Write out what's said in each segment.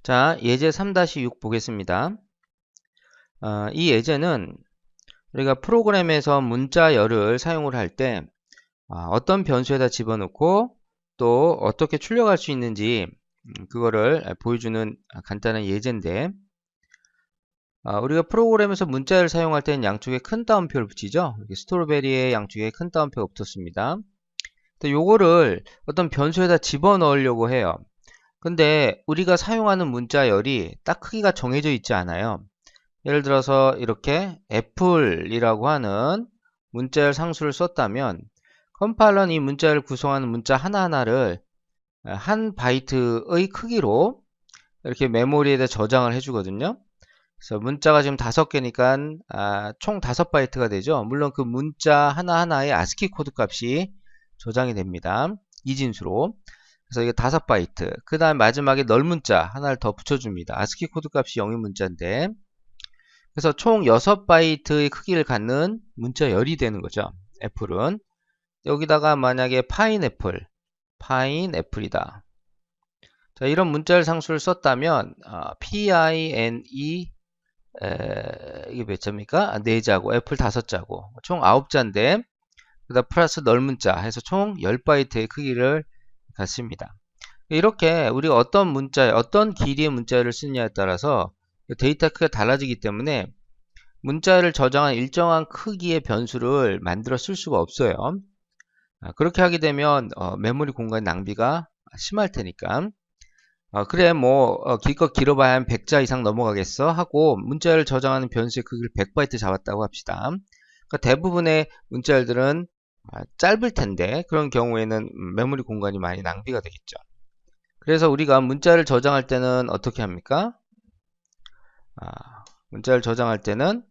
자, 예제 3-6 보겠습니다. 이 예제는 우리가 프로그램에서 문자열을 사용을 할 때 어떤 변수에다 집어넣고 또 어떻게 출력할 수 있는지 그거를 보여주는 간단한 예제인데, 우리가 프로그램에서 문자열을 사용할 때는 양쪽에 큰 따옴표를 붙이죠. 스트로베리의 양쪽에 큰 따옴표가 붙었습니다. 요거를 어떤 변수에다 집어넣으려고 해요. 근데 우리가 사용하는 문자열이 딱 크기가 정해져 있지 않아요. 예를 들어서 이렇게 애플이라고 하는 문자열 상수를 썼다면 컴파일러는 이 문자열을 구성하는 문자 하나하나를 한 바이트의 크기로 이렇게 메모리에다 저장을 해주거든요. 그래서 문자가 지금 5개니까 총 5바이트가 되죠. 물론 그 문자 하나하나의 아스키 코드 값이 저장이 됩니다. 이진수로. 그래서 이게 5바이트. 그 다음 마지막에 널 문자 하나를 더 붙여줍니다. 아스키 코드 값이 0인 문자인데, 그래서 총 6바이트의 크기를 갖는 문자열이 되는 거죠. 애플은. 여기다가 만약에 파인애플이다. 자, 이런 문자열 상수를 썼다면 pine 이게 몇 자입니까? 4자고 애플 5자고 총 9자인데, 그다음 플러스 널 문자 해서 총 10바이트의 크기를 갖습니다. 이렇게 우리가 어떤 길이의 문자열을 쓰느냐에 따라서 데이터 크기가 달라지기 때문에 문자열을 저장한 일정한 크기의 변수를 만들어 쓸 수가 없어요. 그렇게 하게 되면 메모리 공간 낭비가 심할 테니까, 그래 뭐 기껏 길어봐야 한 100자 이상 넘어가겠어 하고 문자열을 저장하는 변수의 크기를 100바이트 잡았다고 합시다. 그러니까 대부분의 문자열들은 짧을 텐데, 그런 경우에는 메모리 공간이 많이 낭비가 되겠죠. 그래서 우리가 문자를 저장할 때는 어떻게 합니까? 문자를 저장할 때는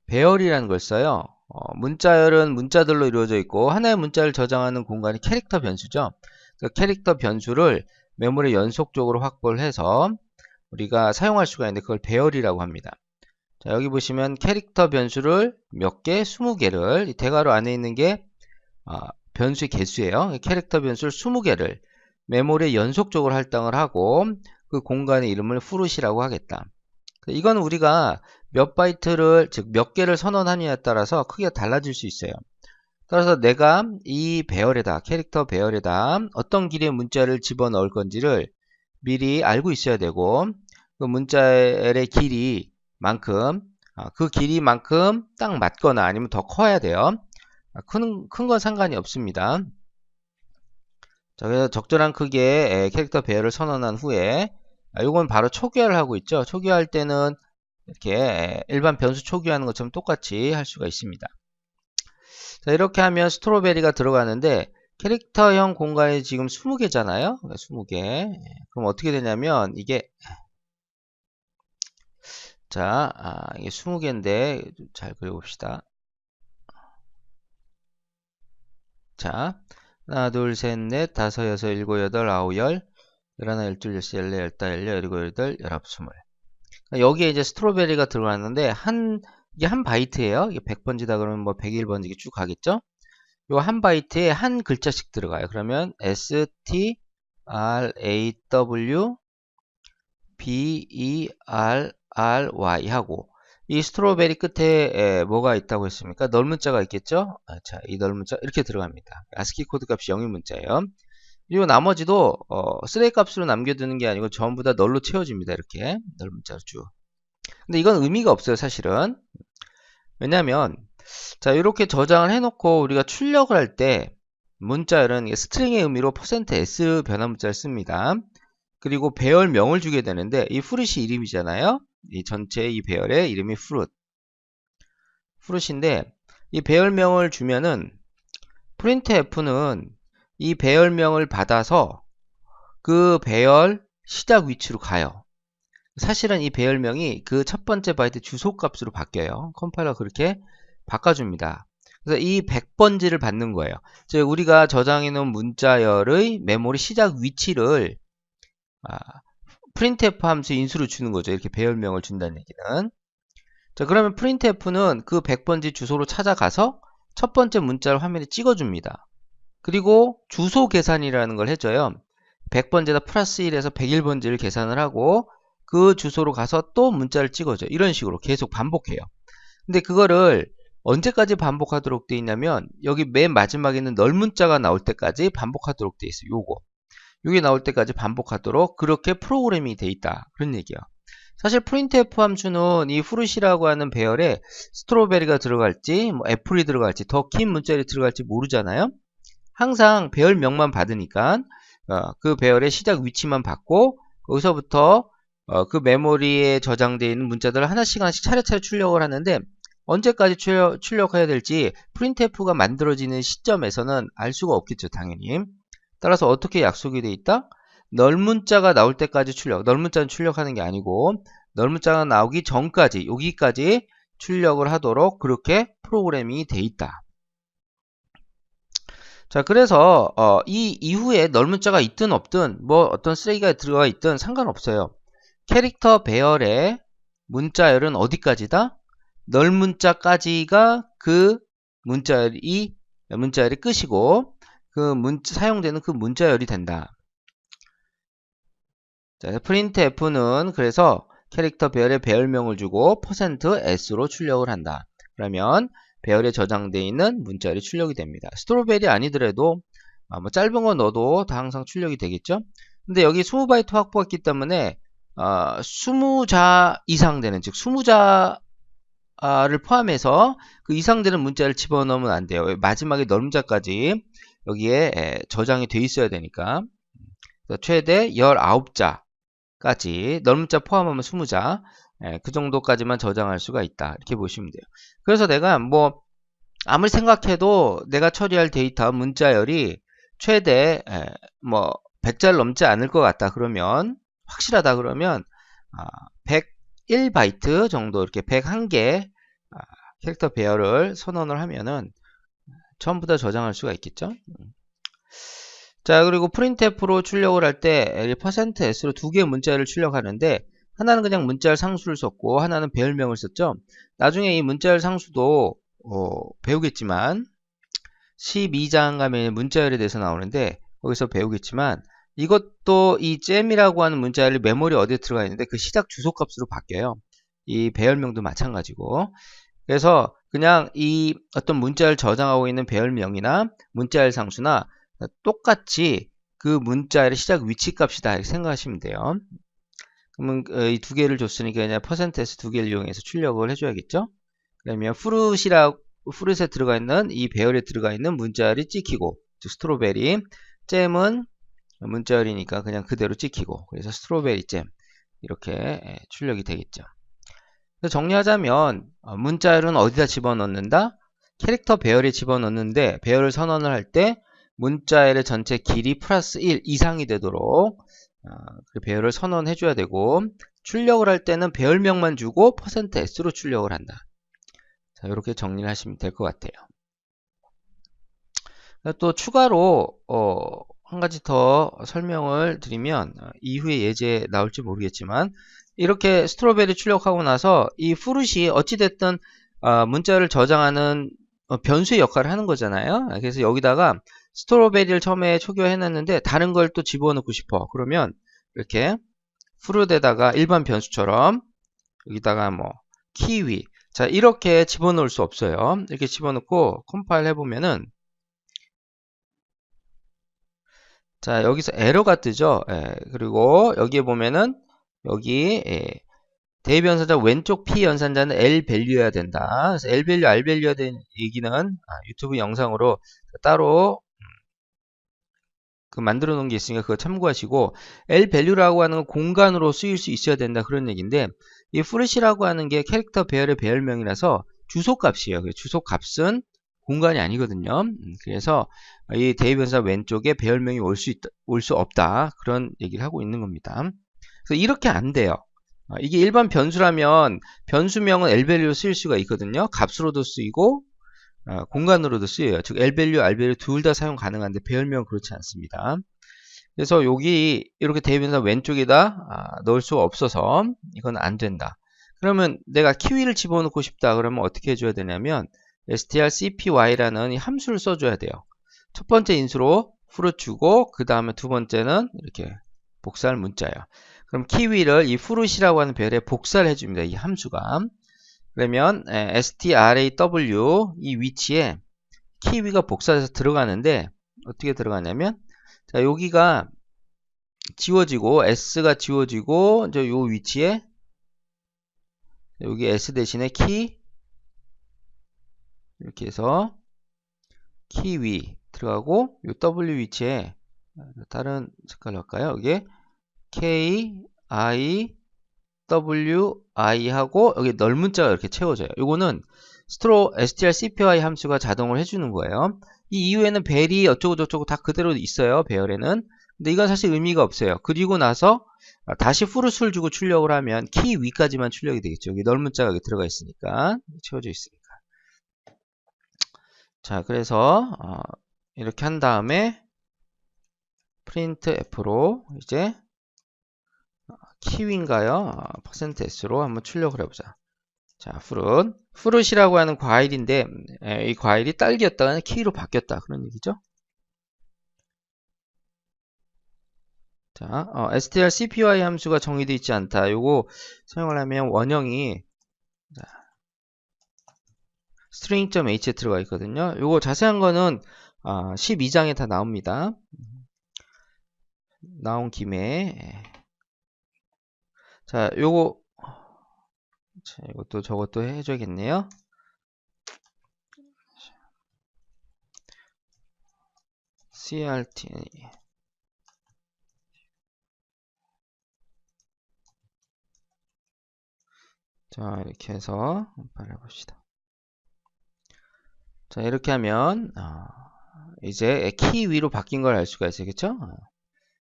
배열이라는 걸 써요. 문자열은 문자들로 이루어져 있고 하나의 문자를 저장하는 공간이 캐릭터 변수죠. 그 캐릭터 변수를 메모리 연속적으로 확보를 해서 우리가 사용할 수가 있는데 그걸 배열이라고 합니다. 자, 여기 보시면 캐릭터 변수를 몇 개? 20개를, 이 대괄호 안에 있는 게 변수의 개수예요. 캐릭터 변수를 20개를 메모리에 연속적으로 할당을 하고 그 공간의 이름을 프룻이라고 하겠다. 이건 우리가 몇 바이트를, 즉 몇 개를 선언하느냐에 따라서 크기가 달라질 수 있어요. 따라서 내가 이 배열에다, 캐릭터 배열에다 어떤 길이의 문자를 집어넣을 건지를 미리 알고 있어야 되고, 그 문자의 길이만큼, 그 길이만큼 딱 맞거나 아니면 더 커야 돼요. 큰 건 상관이 없습니다. 자, 그래서 적절한 크기의 캐릭터 배열을 선언한 후에, 이건 바로 초기화를 하고 있죠. 초기화할 때는 이렇게 일반 변수 초기화하는 것처럼 똑같이 할 수가 있습니다. 자, 이렇게 하면 스트로베리가 들어가는데 캐릭터형 공간이 지금 20개잖아요. 20개. 그럼 어떻게 되냐면 이게 이게 20개인데 잘 그려봅시다. 자, 하나, 둘, 셋, 넷, 다섯, 여섯, 일곱, 여덟, 아홉, 열, 열하나, 열둘, 열세, 열네, 열다, 열여, 열일곱, 여덟, 열아홉, 스물. 여기에 이제 스트로베리가 들어갔는데 이게 한 바이트예요. 이게 100번지다 그러면 뭐 101번지 이렇게 쭉 가겠죠? 요 한 바이트에 한 글자씩 들어가요. 그러면 S T R A W B E R R Y 하고, 이 스트로베리 끝에 뭐가 있다고 했습니까? 널 문자가 있겠죠? 자, 이 널 문자 이렇게 들어갑니다. 아스키 코드 값이 0인 문자예요. 그리고 나머지도 쓰레기 값으로 남겨두는 게 아니고 전부 다 널로 채워집니다. 이렇게 널 문자로 쭉. 근데 이건 의미가 없어요, 사실은. 왜냐면 자, 이렇게 저장을 해놓고 우리가 출력을 할 때 문자열은 스트링의 의미로 %s 변화 문자를 씁니다. 그리고 배열명을 주게 되는데 이 프룻이 이름이잖아요. 이 전체 이 배열의 이름이 프룻인데, 이 배열명을 주면은 printf는 이 배열명을 받아서 그 배열 시작 위치로 가요. 사실은 이 배열명이 그 첫 번째 바이트 주소값으로 바뀌어요. 컴파일러가 그렇게 바꿔줍니다. 그래서 이 100번지를 받는 거예요. 즉 우리가 저장해 놓은 문자열의 메모리 시작 위치를 printf 함수 인수로 주는 거죠. 이렇게 배열명을 준다는 얘기는. 자, 그러면 printf는 그 100번지 주소로 찾아가서 첫 번째 문자를 화면에 찍어줍니다. 그리고 주소 계산이라는 걸 해줘요. 100번지에다 플러스 1에서 101번지를 계산을 하고 그 주소로 가서 또 문자를 찍어줘. 이런 식으로 계속 반복해요. 근데 그거를 언제까지 반복하도록 되어 있냐면 여기 맨 마지막에 있는 널 문자가 나올 때까지 반복하도록 되어 있어요. 요게 나올 때까지 반복하도록 그렇게 프로그램이 되어 있다. 그런 얘기예요. 사실 printf 함수는 이 fruit이라고 하는 배열에 스트로베리가 들어갈지 뭐 애플이 들어갈지 더 긴 문자열이 들어갈지 모르잖아요. 항상 배열명만 받으니까 그 배열의 시작 위치만 받고 거기서부터 그 메모리에 저장되어 있는 문자들을 하나씩 차례차례 출력을 하는데 언제까지 출력해야 될지 printf가 만들어지는 시점에서는 알 수가 없겠죠, 당연히. 따라서 어떻게 약속이 되어 있다? 널 문자가 나올 때까지 출력. 널 문자는 출력하는 게 아니고 널 문자가 나오기 전까지 여기까지 출력을 하도록 그렇게 프로그램이 되어 있다. 자, 그래서 이 이후에 널 문자가 있든 없든 뭐 어떤 쓰레기가 들어가 있든 상관없어요. 캐릭터 배열의 문자열은 어디까지다? 널 문자까지가 그 문자열이 끝이고 사용되는 그 문자열이 된다. 자, printf는 그래서 캐릭터 배열의 배열명을 주고 %s로 출력을 한다. 그러면 배열에 저장되어 있는 문자열이 출력이 됩니다. 스트로베리 아니더라도 뭐 짧은 거 넣어도 다 항상 출력이 되겠죠. 근데 여기 20바이트 확보가 있기 때문에 20자 이상 되는, 즉 20자를 포함해서 그 이상 되는 문자를 집어넣으면 안 돼요. 마지막에 널 문자까지 여기에 저장이 돼 있어야 되니까. 최대 19자까지 널 문자 포함하면 20자 그 정도까지만 저장할 수가 있다. 이렇게 보시면 돼요. 그래서 내가 뭐 아무리 생각해도 내가 처리할 데이터 문자열이 최대 뭐 100자를 넘지 않을 것 같다. 그러면 확실하다 그러면 101바이트 정도 이렇게 101개 캐릭터 배열을 선언을 하면은 전부 다 저장할 수가 있겠죠. 자, 그리고 printf로 출력을 할 때 %s로 두 개의 문자열을 출력하는데 하나는 그냥 문자열 상수를 썼고 하나는 배열명을 썼죠. 나중에 이 문자열 상수도 배우겠지만 12장 가면 문자열에 대해서 나오는데 거기서 배우겠지만 이것도 이 잼이라고 하는 문자열이 메모리 어디에 들어가 있는데 그 시작 주소 값으로 바뀌어요. 이 배열명도 마찬가지고. 그래서 그냥 이 어떤 문자열 저장하고 있는 배열명이나 문자열 상수나 똑같이 그 문자열의 시작 위치 값이다 이렇게 생각하시면 돼요. 그러면 이 두 개를 줬으니까 그냥 %s 두 개를 이용해서 출력을 해줘야겠죠. 그러면 fruit에 들어가 있는 이 배열에 들어가 있는 문자열이 찍히고, 즉 스트로베리, 잼은 문자열이니까 그냥 그대로 찍히고, 그래서 스트로베리 잼 이렇게 출력이 되겠죠. 그래서 정리하자면 문자열은 어디다 집어넣는다? 캐릭터 배열에 집어넣는데 배열을 선언을 할 때 문자열의 전체 길이 플러스 1 이상이 되도록 그 배열을 선언해 줘야 되고, 출력을 할 때는 배열명만 주고 %s로 출력을 한다. 자, 이렇게 정리를 하시면 될 것 같아요. 또 추가로 한 가지 더 설명을 드리면 이후에 예제 나올지 모르겠지만 이렇게 스트로베리 출력하고 나서 이 fruit이 어찌됐든 문자를 저장하는 변수의 역할을 하는 거잖아요. 그래서 여기다가 스트로베리를 처음에 초기화해놨는데 다른 걸 또 집어넣고 싶어. 그러면 이렇게 fruit에다가 일반 변수처럼 여기다가 뭐 키위, 자 이렇게 집어넣을 수 없어요. 이렇게 집어넣고 컴파일 해보면은 자 여기서 에러가 뜨죠. 그리고 여기에 보면은 여기 대입연산자 왼쪽 P 연산자는 L 밸류여야 된다. 그래서 L 밸류, R 밸류여야 되는 얘기는 유튜브 영상으로 따로 만들어 놓은 게 있으니까 그거 참고하시고, L 밸류라고 하는 건 공간으로 쓰일 수 있어야 된다 그런 얘기인데, 이 fruit이라고 하는 게 캐릭터 배열의 배열명이라서 주소값이에요. 주소값은 공간이 아니거든요. 그래서 이 대입연산 왼쪽에 배열명이 올 수 없다 그런 얘기를 하고 있는 겁니다. 그래서 이렇게 안 돼요. 이게 일반 변수라면 변수명은 L밸류로 쓰일 수가 있거든요. 값으로도 쓰이고 공간으로도 쓰여요. 즉 L밸류, R밸류 둘 다 사용 가능한데 배열명은 그렇지 않습니다. 그래서 여기 이렇게 대입연산 왼쪽에다 넣을 수가 없어서 이건 안 된다. 그러면 내가 키위를 집어넣고 싶다 그러면 어떻게 해줘야 되냐면 strcpy라는 이 함수를 써줘야 돼요. 첫 번째 인수로 fruit 주고 그 다음에 두 번째는 이렇게 복사할 문자예요. 그럼 키위를 이 fruit이라고 하는 별에 복사를 해줍니다. 이 함수가. 그러면 straw 이 위치에 키위가 복사돼서 들어가는데 어떻게 들어가냐면 자 여기가 지워지고 s가 지워지고 저 요 위치에 여기 s 대신에 키 이렇게 해서 키위 들어가고 요 w 위치에 다른 색깔로 할까요? 여기 k i w i 하고 여기 널 문자가 이렇게 채워져요. 요거는 strcpy 함수가 자동으로 해주는 거예요. 이 이후에는 벨이 어쩌고저쩌고 다 그대로 있어요. 배열에는. 근데 이건 사실 의미가 없어요. 그리고 나서 다시 fruit을 주고 출력을 하면 키 위까지만 출력이 되겠죠. 여기 널 문자가 여기 들어가 있으니까 채워져 있으니까. 자, 그래서 이렇게 한 다음에 printf로 이제 키위인가요? %s로 한번 출력을 해보자. 자, fruit이라고 하는 과일인데 이 과일이 딸기였다가 키위로 바뀌었다 그런 얘기죠. 자, strcpy 함수가 정의되어 있지 않다. 요거 사용을 하면 원형이 string.h에 들어가 있거든요. 요거 자세한 거는 12장에 다 나옵니다. 나온 김에 자, 요거 자, 이것도 저것도 해줘야겠네요. crt 자, 이렇게 해서 발해봅시다. 자, 이렇게 하면 이제 키 위로 바뀐 걸 알 수가 있어요. 그쵸?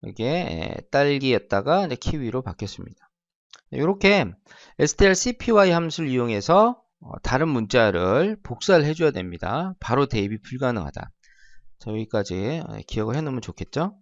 이게 딸기였다가 이제 키 위로 바뀌었습니다. 이렇게 strcpy 함수를 이용해서 다른 문자를 복사를 해줘야 됩니다. 바로 대입이 불가능하다. 자, 여기까지 기억을 해 놓으면 좋겠죠?